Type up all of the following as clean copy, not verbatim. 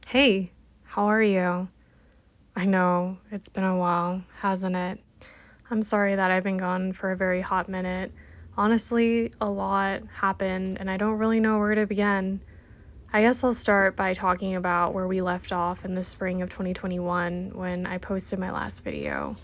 Hey, how are you? I know, it's been a while, hasn't it? I'm sorry that I've been gone for a very hot minute. Honestly, a lot happened, and I don't really know where to begin. I guess I'll start by talking about where we left off in the spring of 2021 when I posted my last video.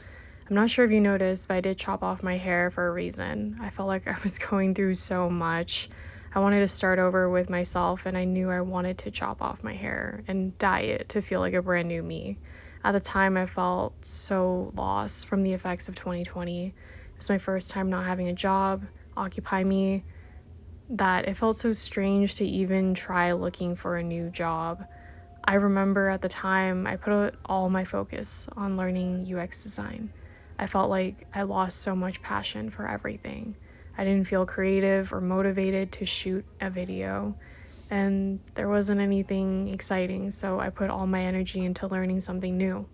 I'm not sure if you noticed, but I did chop off my hair for a reason. I felt like I was going through so much. I wanted to start over with myself, and I knew I wanted to chop off my hair and dye it to feel like a brand new me. At the time, I felt so lost from the effects of 2020. It was my first time not having a job occupy me, that it felt so strange to even try looking for a new job. I remember at the time I put all my focus on learning UX design. I felt like I lost so much passion for everything. I didn't feel creative or motivated to shoot a video, and there wasn't anything exciting, so I put all my energy into learning something new.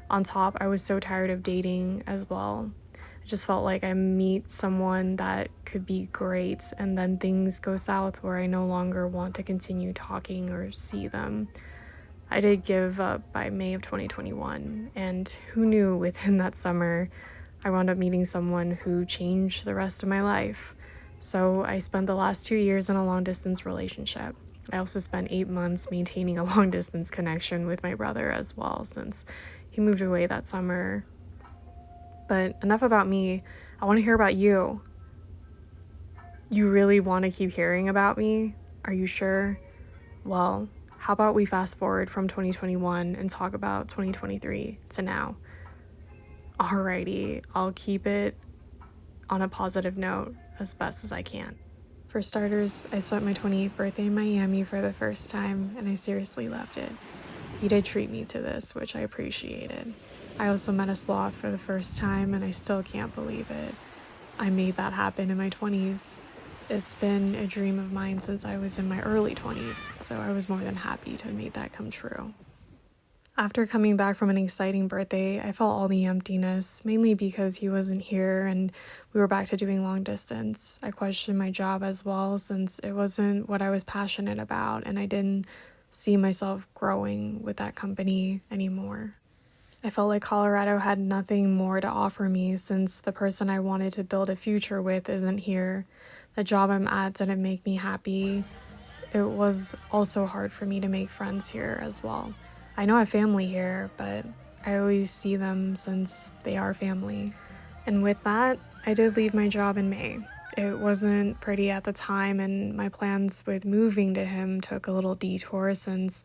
On top, I was so tired of dating as well. I just felt like I meet someone that could be great, and then things go south where I no longer want to continue talking or see them. I did give up by May of 2021, and who knew within that summer I wound up meeting someone who changed the rest of my life. So I spent the last 2 years in a long distance relationship. I also spent 8 months maintaining a long distance connection with my brother as well, since he moved away that summer. But enough about me. I want to hear about you. You really want to keep hearing about me? Are you sure? Well, how about we fast forward from 2021 and talk about 2023 to now? Alrighty, I'll keep it on a positive note as best as I can. For starters, I spent my 28th birthday in Miami for the first time, and I seriously loved it. You did treat me to this, which I appreciated. I also met a sloth for the first time, and I still can't believe it. I made that happen in my 20s. It's been a dream of mine since I was in my early 20s, so I was more than happy to have made that come true. After coming back from an exciting birthday, I felt all the emptiness, mainly because he wasn't here and we were back to doing long distance. I questioned my job as well, since it wasn't what I was passionate about, and I didn't see myself growing with that company anymore. I felt like Colorado had nothing more to offer me, since the person I wanted to build a future with isn't here. The job I'm at didn't make me happy. It was also hard for me to make friends here as well. I know I have family here, but I always see them since they are family. And with that, I did leave my job in May. It wasn't pretty at the time, and my plans with moving to him took a little detour since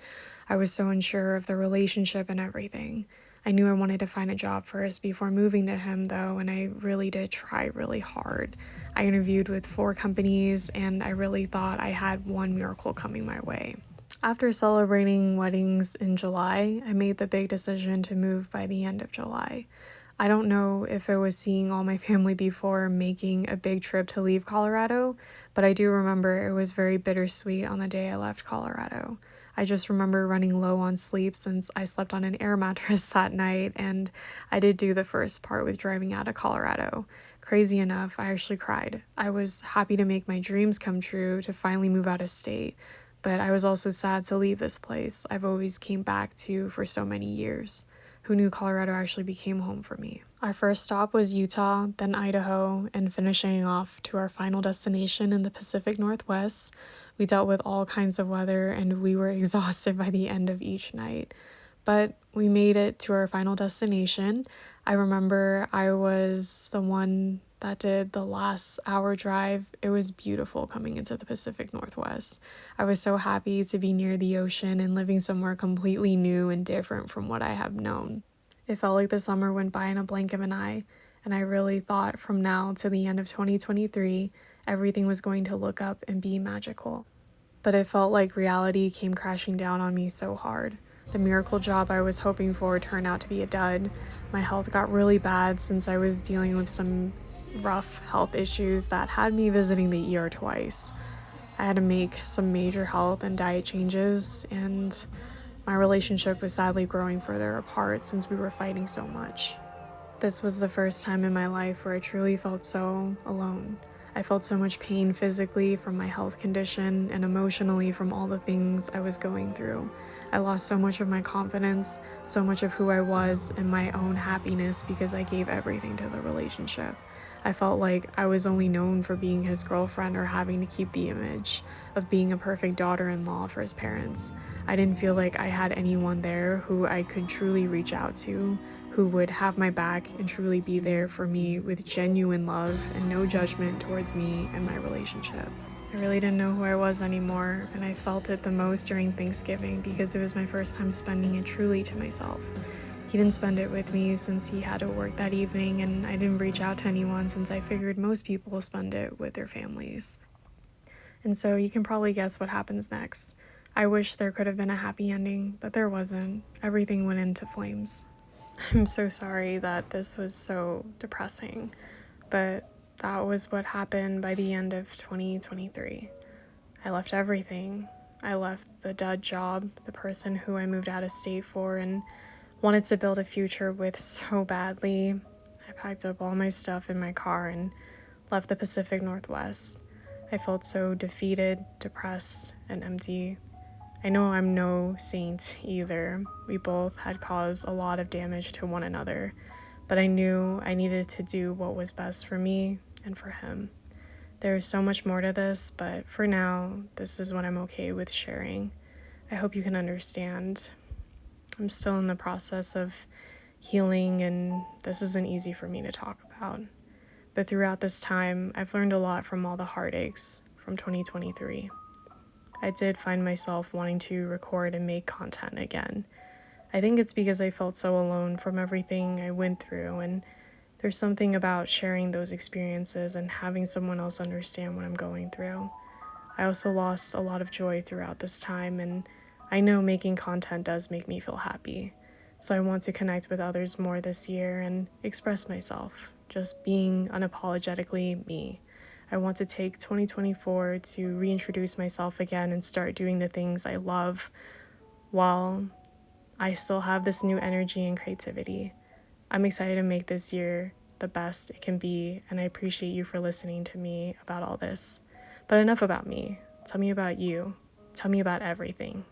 I was so unsure of the relationship and everything. I knew I wanted to find a job first before moving to him, though, and I really did try really hard. I interviewed with 4 companies, and I really thought I had one miracle coming my way. After celebrating weddings in July, I made the big decision to move by the end of July. I don't know if it was seeing all my family before making a big trip to leave Colorado, but I do remember it was very bittersweet on the day I left Colorado. I just remember running low on sleep since I slept on an air mattress that night, and I did do the first part with driving out of Colorado. Crazy enough, I actually cried. I was happy to make my dreams come true, to finally move out of state, but I was also sad to leave this place I've always came back to for so many years. Who knew Colorado actually became home for me? Our first stop was Utah, then Idaho, and finishing off to our final destination in the Pacific Northwest. We dealt with all kinds of weather, and we were exhausted by the end of each night. But we made it to our final destination. I remember I was the one that did the last hour drive. It was beautiful coming into the Pacific Northwest. I was so happy to be near the ocean and living somewhere completely new and different from what I have known. It felt like the summer went by in a blink of an eye, and I really thought from now to the end of 2023, everything was going to look up and be magical. But it felt like reality came crashing down on me so hard. The miracle job I was hoping for turned out to be a dud. My health got really bad since I was dealing with some rough health issues that had me visiting the ER twice. I had to make some major health and diet changes, and my relationship was sadly growing further apart since we were fighting so much. This was the first time in my life where I truly felt so alone. I felt so much pain physically from my health condition and emotionally from all the things I was going through. I lost so much of my confidence, so much of who I was, and my own happiness because I gave everything to the relationship. I felt like I was only known for being his girlfriend or having to keep the image of being a perfect daughter-in-law for his parents. I didn't feel like I had anyone there who I could truly reach out to, who would have my back and truly be there for me with genuine love and no judgment towards me and my relationship. I really didn't know who I was anymore, and I felt it the most during Thanksgiving because it was my first time spending it truly to myself. He didn't spend it with me since he had to work that evening, and I didn't reach out to anyone since I figured most people spend it with their families. And so you can probably guess what happens next. I wish there could have been a happy ending, but there wasn't. Everything went into flames. I'm so sorry that this was so depressing, but that was what happened by the end of 2023. I left everything. I left the dud job, the person who I moved out of state for and wanted to build a future with so badly. I packed up all my stuff in my car and left the Pacific Northwest. I felt so defeated, depressed, and empty. I know I'm no saint either. We both had caused a lot of damage to one another, but I knew I needed to do what was best for me and for him. There is so much more to this, but for now, this is what I'm okay with sharing. I hope you can understand. I'm still in the process of healing, and this isn't easy for me to talk about. But throughout this time, I've learned a lot from all the heartaches from 2023. I did find myself wanting to record and make content again. I think it's because I felt so alone from everything I went through, and there's something about sharing those experiences and having someone else understand what I'm going through. I also lost a lot of joy throughout this time, and I know making content does make me feel happy. So I want to connect with others more this year and express myself, just being unapologetically me. I want to take 2024 to reintroduce myself again and start doing the things I love while I still have this new energy and creativity. I'm excited to make this year the best it can be, and I appreciate you for listening to me about all this. But enough about me. Tell me about you. Tell me about everything.